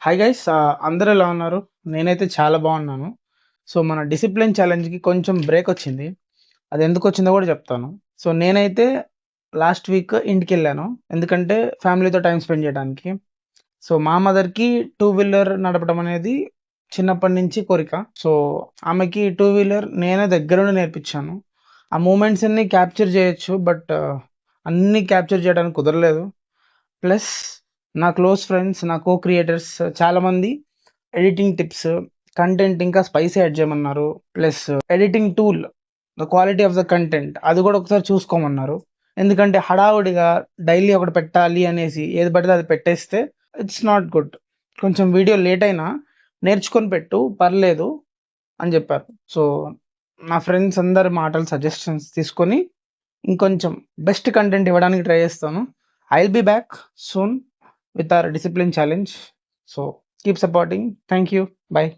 Hi guys అందరూ ఎలా ఉన్నారు? నేనైతే చాలా బాగున్నాను. సో మన డిసిప్లిన్ ఛాలెంజ్కి కొంచెం బ్రేక్ వచ్చింది. అది ఎందుకు వచ్చిందో కూడా చెప్తాను. సో నేనైతే లాస్ట్ వీక్ ఇంటికి వెళ్ళాను, ఎందుకంటే ఫ్యామిలీతో టైం స్పెండ్ చేయడానికి. సో మా మదర్కి టూ వీలర్ నడపడం అనేది చిన్నప్పటి నుంచి కోరిక. సో ఆమెకి టూ వీలర్ నేనే దగ్గరుండి నేర్పించాను. ఆ మూమెంట్స్ అన్ని క్యాప్చర్ చేయొచ్చు, బట్ అన్ని క్యాప్చర్ చేయడానికి కుదరలేదు. ప్లస్ నా క్లోజ్ ఫ్రెండ్స్, నా కో క్రియేటర్స్ చాలామంది ఎడిటింగ్ టిప్స్, కంటెంట్ ఇంకా స్పైసీ యాడ్ చేయమన్నారు. Plus editing tool, the quality of the content అది కూడా ఒకసారి చూసుకోమన్నారు. ఎందుకంటే హడావుడిగా డైలీ ఒకటి పెట్టాలి అనేసి ఏది పడితే అది పెట్టేస్తే ఇట్స్ నాట్ గుడ్. కొంచెం వీడియో లేట్ అయినా నేర్చుకొని పెట్టు, పర్లేదు అని చెప్పారు. సో నా ఫ్రెండ్స్ అందరి మాటలు, సజెషన్స్ తీసుకొని ఇంకొంచెం బెస్ట్ కంటెంట్ ఇవ్వడానికి ట్రై చేస్తాను. I will be back soon with our discipline challenge. So keep supporting. Thank you. Bye.